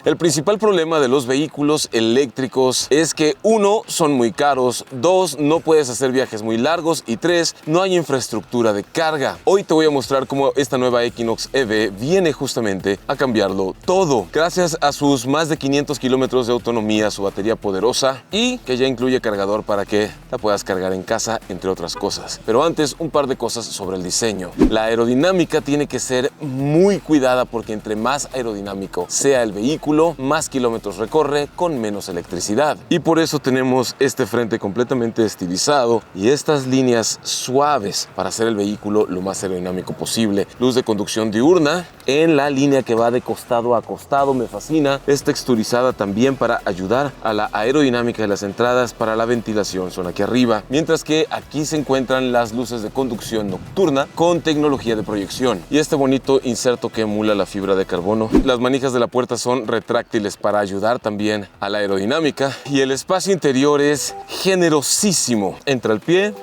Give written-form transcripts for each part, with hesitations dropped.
El principal problema de los vehículos eléctricos es que 1. Son muy caros, 2. No puedes hacer viajes muy largos y 3. No hay infraestructura de carga. Hoy te voy a mostrar cómo esta nueva Equinox EV viene justamente a cambiarlo todo. Gracias a sus más de 500 kilómetros de autonomía, su batería poderosa y que ya incluye cargador para que la puedas cargar en casa, entre otras cosas. Pero antes, un par de cosas sobre el diseño. La aerodinámica tiene que ser muy cuidada porque entre más aerodinámico sea el vehículo, más kilómetros recorre con menos electricidad. Y por eso tenemos este frente completamente estilizado y estas líneas suaves para hacer el vehículo lo más aerodinámico posible. Luz de conducción diurna en la línea que va de costado a costado, me fascina. Es texturizada también para ayudar a la aerodinámica de las entradas, para la ventilación son aquí arriba. Mientras que aquí se encuentran las luces de conducción nocturna con tecnología de proyección. Y este bonito inserto que emula la fibra de carbono. Las manijas de la puerta son retráctiles para ayudar también a la aerodinámica y el espacio interior es generosísimo. Entra el pie,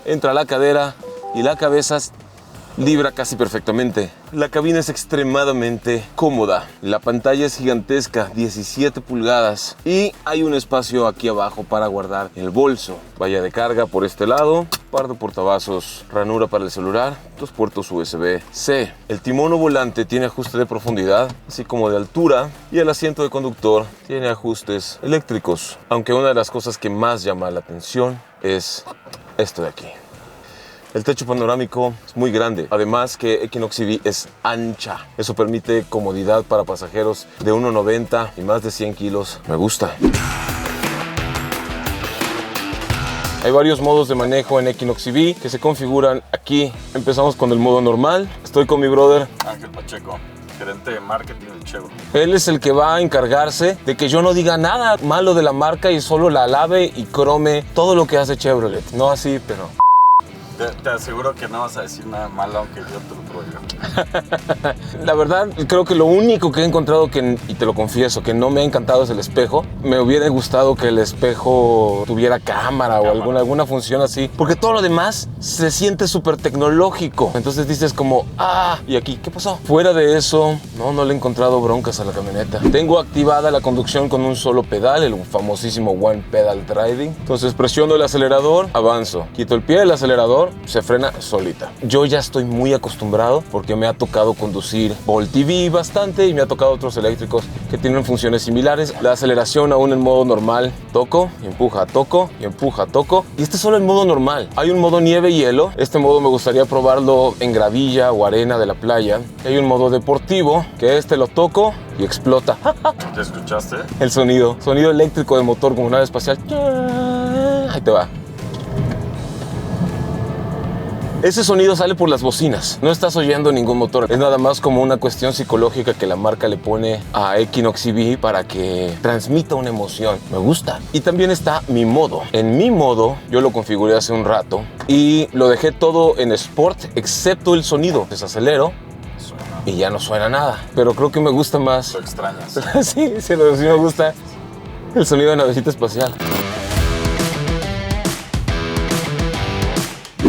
entra la cadera y la cabeza libra casi perfectamente. La cabina es extremadamente cómoda. La pantalla es gigantesca, 17 pulgadas. Y hay un espacio aquí abajo para guardar el bolso. Valla de carga por este lado, par de portavasos, ranura para el celular, 2 puertos USB-C. El timón o volante tiene ajuste de profundidad, así como de altura. Y el asiento de conductor tiene ajustes eléctricos. Aunque una de las cosas que más llama la atención es esto de aquí. El techo panorámico es muy grande, además que Equinox EV es ancha. Eso permite comodidad para pasajeros de 1,90 y más de 100 kilos. Me gusta. Hay varios modos de manejo en Equinox EV que se configuran aquí. Empezamos con el modo normal. Estoy con mi brother Ángel Pacheco, gerente de marketing de Chevrolet. Él es el que va a encargarse de que yo no diga nada malo de la marca y solo la alabe y crome todo lo que hace Chevrolet. No así, pero... Te aseguro que no vas a decir nada malo aunque yo te lo prohíba. La verdad, creo que lo único que he encontrado y te lo confieso, que no me ha encantado es el espejo. Me hubiera gustado que el espejo tuviera cámara o alguna función así, porque todo lo demás se siente súper tecnológico. Entonces dices como, ¿y aquí qué pasó? Fuera de eso, no le he encontrado broncas a la camioneta. Tengo activada la conducción con un solo pedal, el famosísimo One Pedal Driving. Entonces presiono el acelerador, avanzo. Quito el pie del acelerador, se frena solita. Yo ya estoy muy acostumbrado porque me ha tocado conducir Volt EV bastante y me ha tocado otros eléctricos que tienen funciones similares. La aceleración aún en modo normal, toco, empuja, toco y empuja, toco. Y este es solo en modo normal. Hay un modo nieve y hielo. Este modo me gustaría probarlo en gravilla o arena de la playa. Hay un modo deportivo que este lo toco y explota. ¿Ya escuchaste? El sonido eléctrico de motor como nave espacial. Ahí te va. Ese sonido sale por las bocinas, no estás oyendo ningún motor. Es nada más como una cuestión psicológica que la marca le pone a Equinox EV para que transmita una emoción. Me gusta. Y también está mi modo. En mi modo, yo lo configuré hace un rato y lo dejé todo en Sport, excepto el sonido. Desacelero y ya no suena nada. Pero creo que me gusta más. Lo extrañas. sí me gusta el sonido de navecita espacial.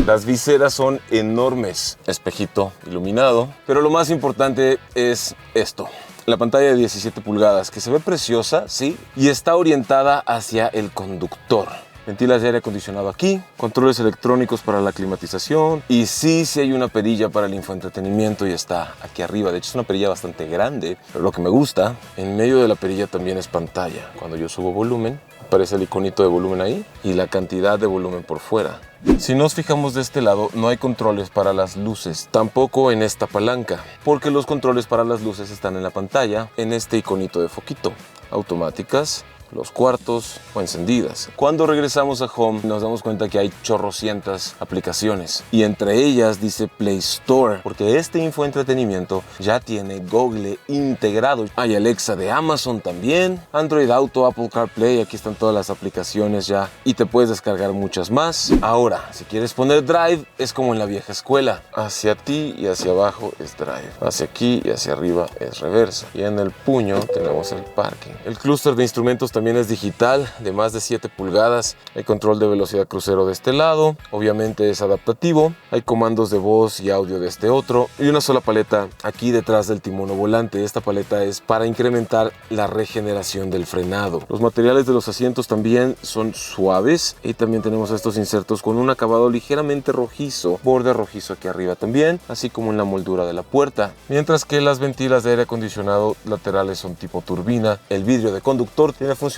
Las viseras son enormes, espejito iluminado, pero lo más importante es esto. La pantalla de 17 pulgadas, que se ve preciosa, sí, y está orientada hacia el conductor. Ventilas de aire acondicionado aquí, controles electrónicos para la climatización y sí hay una perilla para el infoentretenimiento y está aquí arriba. De hecho es una perilla bastante grande, pero lo que me gusta, en medio de la perilla también es pantalla. Cuando yo subo volumen, aparece el iconito de volumen ahí y la cantidad de volumen por fuera. Si nos fijamos de este lado, no hay controles para las luces, tampoco en esta palanca, porque los controles para las luces están en la pantalla, en este iconito de foquito. Automáticas, los cuartos o encendidas. Cuando regresamos a Home nos damos cuenta que hay chorrocientas aplicaciones y entre ellas dice Play Store porque este infoentretenimiento ya tiene Google integrado. Hay Alexa de Amazon también, Android Auto, Apple CarPlay, aquí están todas las aplicaciones ya y te puedes descargar muchas más. Ahora, si quieres poner Drive es como en la vieja escuela, hacia ti y hacia abajo es Drive, hacia aquí y hacia arriba es reversa y en el puño tenemos el parking. El clúster de instrumentos también es digital, de más de 7 pulgadas. Hay control de velocidad crucero de este lado, obviamente es adaptativo. Hay comandos de voz y audio de este otro y una sola paleta aquí detrás del timón o volante. Esta paleta es para incrementar la regeneración del frenado. Los materiales de los asientos también son suaves y también tenemos estos insertos con un acabado ligeramente rojizo, borde rojizo aquí arriba también, así como en la moldura de la puerta. Mientras que las ventilas de aire acondicionado laterales son tipo turbina. El vidrio de conductor tiene funcionalidad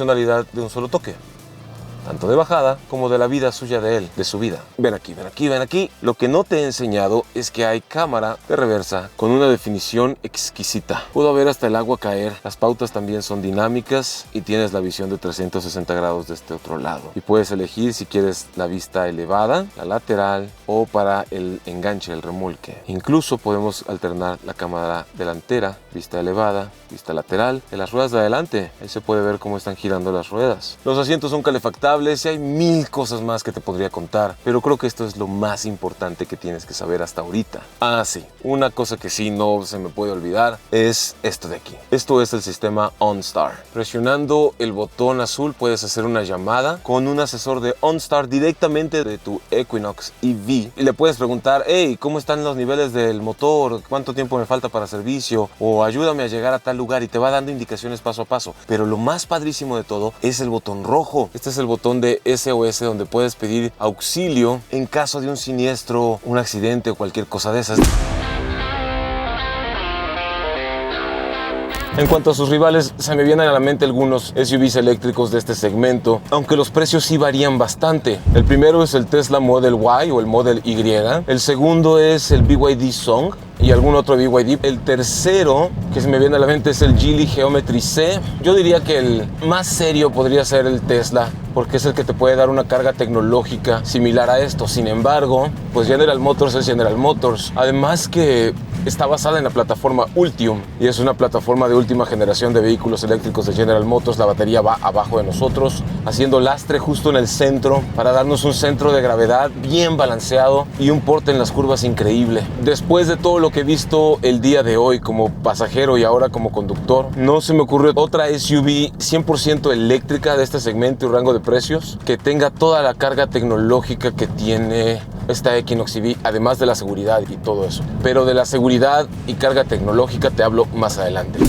de un solo toque, tanto de bajada como de la vida suya de él, de su vida. Ven aquí, ven aquí, ven aquí. Lo que no te he enseñado es que hay cámara de reversa con una definición exquisita. Puedo ver hasta el agua caer. Las pautas también son dinámicas y tienes la visión de 360 grados de este otro lado. Y puedes elegir si quieres la vista elevada, la lateral o para el enganche, el remolque. Incluso podemos alternar la cámara delantera, vista elevada, vista lateral. En las ruedas de adelante, ahí se puede ver cómo están girando las ruedas. Los asientos son calefactables y hay mil cosas más que te podría contar, pero creo que esto es lo más importante que tienes que saber hasta ahorita. Ah, sí, una cosa que sí no se me puede olvidar es esto de aquí. Esto es el sistema OnStar. Presionando el botón azul puedes hacer una llamada con un asesor de OnStar directamente de tu Equinox EV y le puedes preguntar: hey, ¿cómo están los niveles del motor? ¿Cuánto tiempo me falta para servicio? O ayúdame a llegar a tal lugar, y te va dando indicaciones paso a paso. Pero lo más padrísimo de todo es el botón rojo. Este es el botón de SOS donde puedes pedir auxilio en caso de un siniestro, un accidente o cualquier cosa de esas. En cuanto a sus rivales, se me vienen a la mente algunos SUVs eléctricos de este segmento, aunque los precios sí varían bastante. El primero es el Tesla Model Y o el Model Y. El segundo es el BYD Song y algún otro BYD. El tercero que se me viene a la mente es el Geely Geometry C. Yo diría que el más serio podría ser el Tesla, porque es el que te puede dar una carga tecnológica similar a esto. Sin embargo, pues General Motors es General Motors. Además que está basada en la plataforma Ultium y es una plataforma de última generación de vehículos eléctricos de General Motors. La batería va abajo de nosotros, haciendo lastre justo en el centro para darnos un centro de gravedad bien balanceado y un porte en las curvas increíble. Después de todo lo que he visto el día de hoy como pasajero y ahora como conductor, no se me ocurrió otra SUV 100% eléctrica de este segmento y rango de precios que tenga toda la carga tecnológica que tiene esta Equinox EV, además de la seguridad y todo eso. Pero de la seguridad y carga tecnológica te hablo más adelante.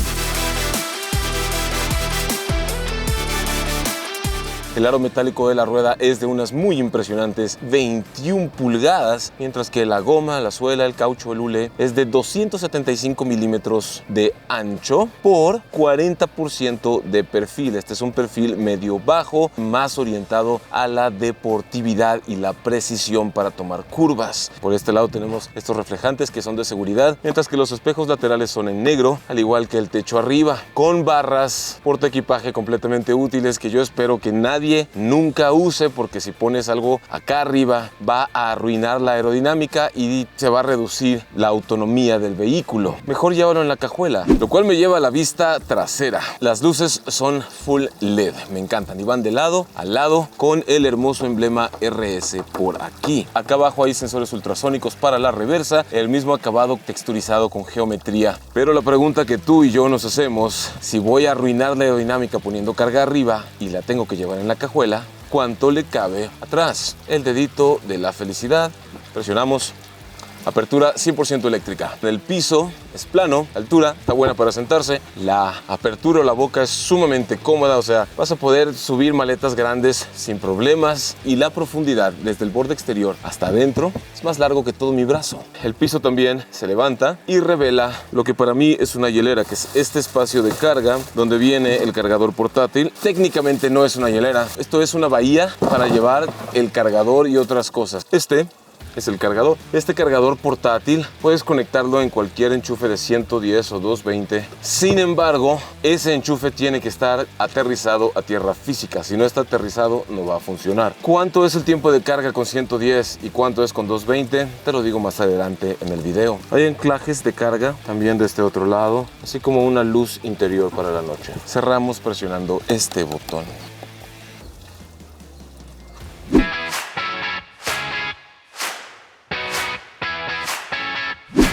El aro metálico de la rueda es de unas muy impresionantes 21 pulgadas, mientras que la goma, la suela, el caucho, el hule es de 275 milímetros de ancho por 40% de perfil. Este es un perfil medio bajo, más orientado a la deportividad y la precisión para tomar curvas. Por este lado tenemos estos reflejantes que son de seguridad, mientras que los espejos laterales son en negro, al igual que el techo arriba, con barras porta equipaje completamente útiles que yo espero que nadie nunca use, porque si pones algo acá arriba va a arruinar la aerodinámica y se va a reducir la autonomía del vehículo. Mejor llévalo en la cajuela, lo cual me lleva a la vista trasera. Las luces son full LED, me encantan y van de lado a lado con el hermoso emblema RS por aquí. Acá abajo hay sensores ultrasónicos para la reversa, el mismo acabado texturizado con geometría. Pero la pregunta que tú y yo nos hacemos: si voy a arruinar la aerodinámica poniendo carga arriba y la tengo que llevar en la cajuela, ¿cuánto le cabe atrás? El dedito de la felicidad, presionamos, apertura 100% eléctrica. El piso es plano, la altura está buena para sentarse, la apertura o la boca es sumamente cómoda, o sea, vas a poder subir maletas grandes sin problemas, y la profundidad desde el borde exterior hasta adentro es más largo que todo mi brazo. El piso también se levanta y revela lo que para mí es una hielera, que es este espacio de carga donde viene el cargador portátil. Técnicamente no es una hielera, esto es una bahía para llevar el cargador y otras cosas. Este es el cargador. Este cargador portátil puedes conectarlo en cualquier enchufe de 110 o 220. Sin embargo, ese enchufe tiene que estar aterrizado a tierra física. Si no está aterrizado, no va a funcionar. ¿Cuánto es el tiempo de carga con 110 y cuánto es con 220? Te lo digo más adelante en el video. Hay anclajes de carga también de este otro lado, así como una luz interior para la noche. Cerramos presionando este botón.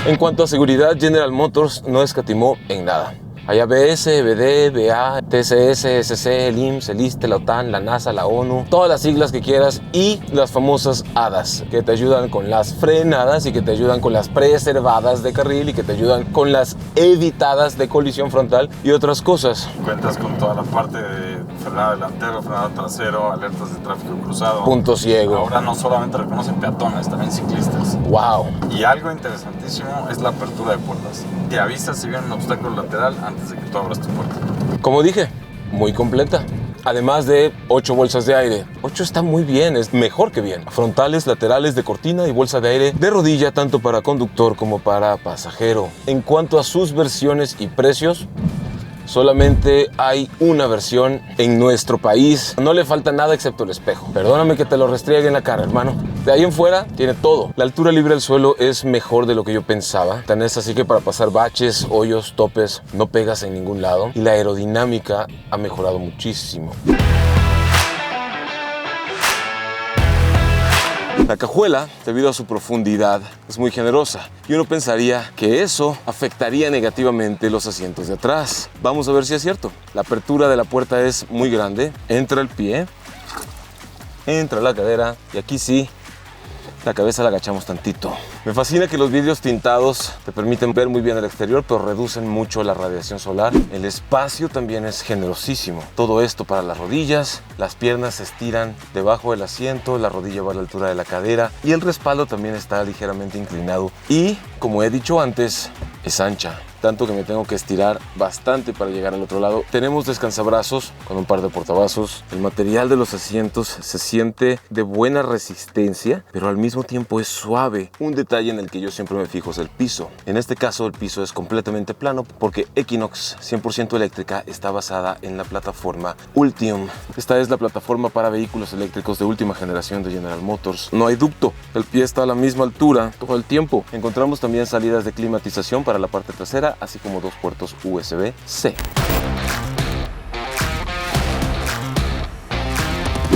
En cuanto a seguridad, General Motors no escatimó en nada. Hay ABS, BD, BA, TCS, SC, el IMSS, el ISSSTE, la OTAN, la NASA, la ONU, todas las siglas que quieras y las famosas ADAS, que te ayudan con las frenadas y que te ayudan con las preservadas de carril y que te ayudan con las evitadas de colisión frontal y otras cosas. Cuentas con toda la parte de frenado delantero, frenado trasero, alertas de tráfico cruzado. Punto ciego. Ahora no solamente reconocen peatones, también ciclistas. ¡Wow! Y algo interesantísimo es la apertura de puertas. Te avisa si viene un obstáculo lateral antes de que tú abras tu puerta. Como dije, muy completa. Además de 8 bolsas de aire. 8 está muy bien, es mejor que bien. Frontales, laterales, de cortina y bolsa de aire de rodilla tanto para conductor como para pasajero. En cuanto a sus versiones y precios, solamente hay una versión en nuestro país. No le falta nada excepto el espejo. Perdóname que te lo restriegue en la cara, hermano. De ahí en fuera tiene todo. La altura libre del suelo es mejor de lo que yo pensaba. Tan es así que para pasar baches, hoyos, topes, no pegas en ningún lado. Y la aerodinámica ha mejorado muchísimo. La cajuela, debido a su profundidad, es muy generosa y uno pensaría que eso afectaría negativamente los asientos de atrás. Vamos a ver si es cierto. La apertura de la puerta es muy grande, entra el pie, entra la cadera y aquí sí, la cabeza la agachamos tantito. Me fascina que los vidrios tintados te permiten ver muy bien el exterior, pero reducen mucho la radiación solar. El espacio también es generosísimo. Todo esto para las rodillas, las piernas se estiran debajo del asiento, la rodilla va a la altura de la cadera y el respaldo también está ligeramente inclinado. Y, como he dicho antes, es ancha. Tanto que me tengo que estirar bastante para llegar al otro lado. Tenemos descansabrazos con un par de portavasos. El material de los asientos se siente de buena resistencia, pero al mismo tiempo es suave. Un detalle en el que yo siempre me fijo es el piso. En este caso el piso es completamente plano porque Equinox 100% eléctrica está basada en la plataforma Ultium. Esta es la plataforma para vehículos eléctricos de última generación de General Motors. No hay ducto, el pie está a la misma altura todo el tiempo. Encontramos también salidas de climatización para la parte trasera, así como 2 puertos USB-C.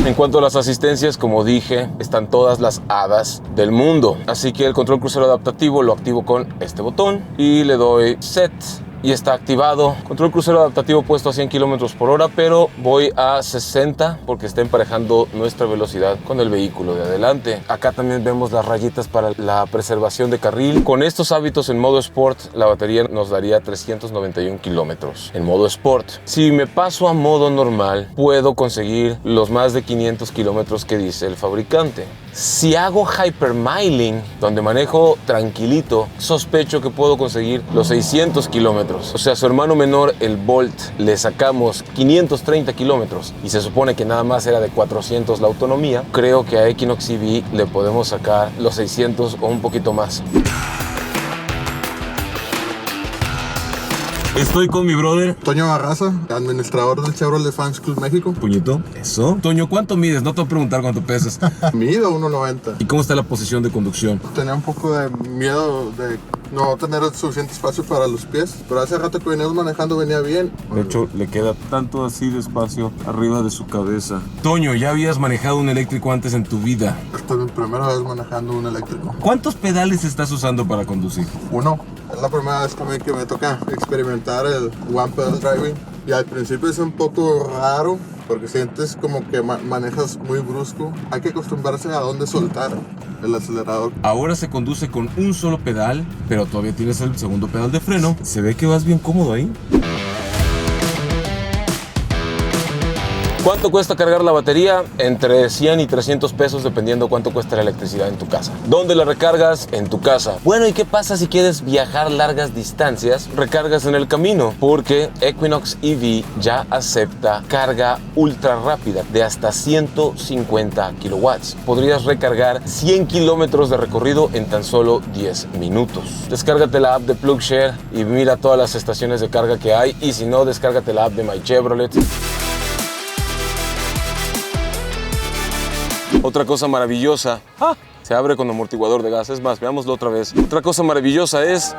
En cuanto a las asistencias, como dije, están todas las hadas del mundo. Así que el control crucero adaptativo lo activo con este botón y le doy Set. Y está activado. Control crucero adaptativo puesto a 100 km/h, pero voy a 60 porque está emparejando nuestra velocidad con el vehículo de adelante. Acá también vemos las rayitas para la preservación de carril. Con estos hábitos en modo Sport, la batería nos daría 391 kilómetros en modo Sport. Si me paso a modo normal, puedo conseguir los más de 500 kilómetros que dice el fabricante. Si hago hypermiling, donde manejo tranquilito, sospecho que puedo conseguir los 600 kilómetros. O sea, a su hermano menor, el Bolt, le sacamos 530 kilómetros y se supone que nada más era de 400 la autonomía. Creo que a Equinox EV le podemos sacar los 600 o un poquito más. Estoy con mi brother Toño Barraza, administrador del Chevrolet Fans Club México. Puñito. Eso. Toño, ¿cuánto mides? No te voy a preguntar cuánto pesas. Mido 1.90. ¿Y cómo está la posición de conducción? Tenía un poco de miedo de no tener suficiente espacio para los pies, pero hace rato que veníamos manejando venía bien. De hecho, le queda tanto así de espacio arriba de su cabeza. Toño, ¿ya habías manejado un eléctrico antes en tu vida? Esta es mi primera vez manejando un eléctrico. ¿Cuántos pedales estás usando para conducir? Uno. Es la primera vez también que me toca experimentar el One Pedal Driving. Y al principio es un poco raro porque sientes como que manejas muy brusco. Hay que acostumbrarse a dónde soltar el acelerador. Ahora se conduce con un solo pedal, pero todavía tienes el segundo pedal de freno. Se ve que vas bien cómodo ahí. ¿Cuánto cuesta cargar la batería? Entre 100 y 300 pesos dependiendo cuánto cuesta la electricidad en tu casa. ¿Dónde la recargas? En tu casa. Bueno, ¿y qué pasa si quieres viajar largas distancias? Recargas en el camino, porque Equinox EV ya acepta carga ultra rápida de hasta 150 kilowatts. Podrías recargar 100 kilómetros de recorrido en tan solo 10 minutos. Descárgate la app de PlugShare y mira todas las estaciones de carga que hay, y si no, descárgate la app de My Chevrolet. Otra cosa maravillosa, se abre con amortiguador de gas. Es más, veámoslo otra vez. Otra cosa maravillosa es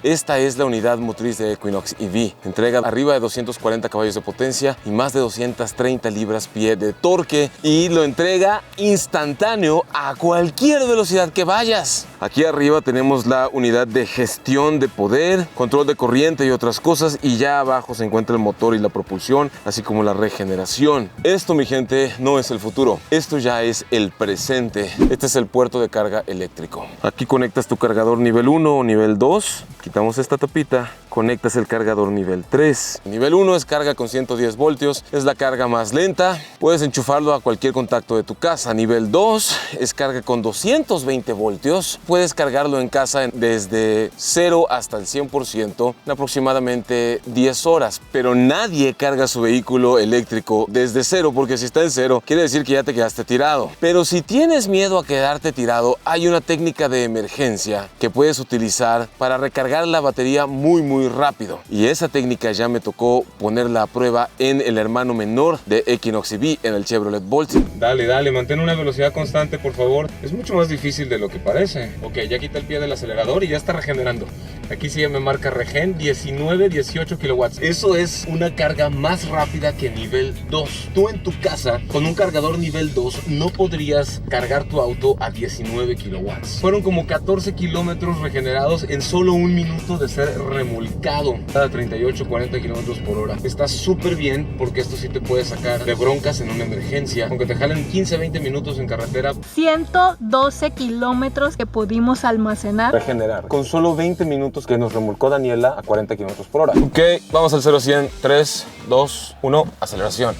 Esta es la unidad motriz de Equinox EV. Entrega arriba de 240 caballos de potencia y más de 230 libras-pie de torque, y lo entrega instantáneo a cualquier velocidad que vayas. Aquí arriba tenemos la unidad de gestión de poder, control de corriente y otras cosas, y ya abajo se encuentra el motor y la propulsión, así como la regeneración. Esto, mi gente, no es el futuro, esto ya es el presente. Este es el puerto de carga eléctrico. Aquí conectas tu cargador nivel 1 o nivel 2, quitamos esta tapita, conectas el cargador nivel 3. Nivel 1 es carga con 110 voltios, es la carga más lenta, puedes enchufarlo a cualquier contacto de tu casa. Nivel 2 es carga con 220 voltios, puedes cargarlo en casa desde 0 hasta el 100% en aproximadamente 10 horas, pero nadie carga su vehículo eléctrico desde 0, porque si está en 0 quiere decir que ya te quedaste tirado. Pero si tienes miedo a quedarte tirado, hay una técnica de emergencia que puedes utilizar para recargar la batería muy rápido, y esa técnica ya me tocó ponerla a prueba en el hermano menor de Equinox EV, en el Chevrolet Bolt. Dale, mantén una velocidad constante, por favor. Es mucho más difícil de lo que parece. Ok, ya quita el pie del acelerador y ya está regenerando. Aquí sí ya me marca regen, 18 kilowatts. Eso es una carga más rápida que nivel 2. Tú en tu casa, con un cargador nivel 2, no podrías cargar tu auto a 19 kilowatts. Fueron como 14 kilómetros regenerados en solo un minuto de ser remolcado a 38-40 kilómetros por hora. Está súper bien, porque esto sí te puede sacar de broncas en una emergencia. Aunque te jalen 15-20 minutos en carretera, 112 kilómetros que pudimos almacenar. Regenerar con solo 20 minutos que nos remolcó Daniela a 40 kilómetros por hora. Ok, vamos al 0 a 100. 3, 2, 1, aceleración.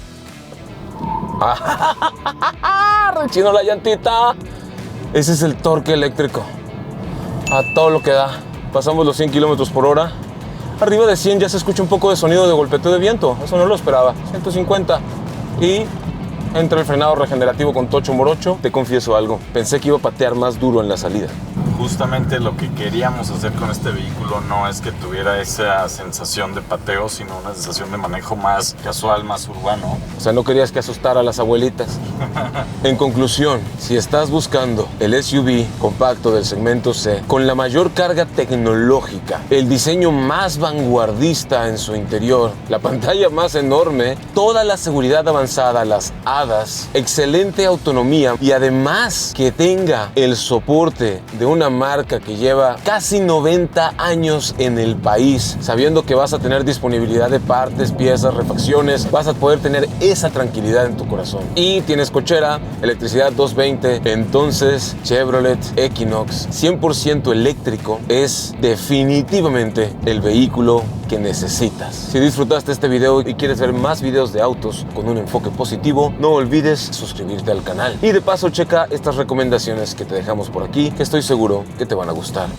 Rechino la llantita. Ese es el torque eléctrico. A todo lo que da. Pasamos los 100 kilómetros por hora. Arriba de 100 ya se escucha un poco de sonido de golpeteo de viento. Eso no lo esperaba. 150. Y entra el frenado regenerativo con tocho morocho. Te confieso algo, pensé que iba a patear más duro en la salida. Justamente lo que queríamos hacer con este vehículo no es que tuviera esa sensación de pateo, sino una sensación de manejo más casual, más urbano. O sea, no querías que asustara a las abuelitas. En conclusión, si estás buscando el SUV compacto del segmento C, con la mayor carga tecnológica, el diseño más vanguardista en su interior, la pantalla más enorme, toda la seguridad avanzada, las HADAS, excelente autonomía, y además que tenga el soporte de una marca que lleva casi 90 años en el país, sabiendo que vas a tener disponibilidad de partes, piezas, refacciones, vas a poder tener esa tranquilidad en tu corazón. Y tienes cochera, electricidad 220, entonces Chevrolet Equinox 100% eléctrico es definitivamente el vehículo que necesitas. Si disfrutaste este video y quieres ver más videos de autos con un enfoque positivo, no olvides suscribirte al canal. Y de paso checa estas recomendaciones que te dejamos por aquí, que estoy seguro que te van a gustar.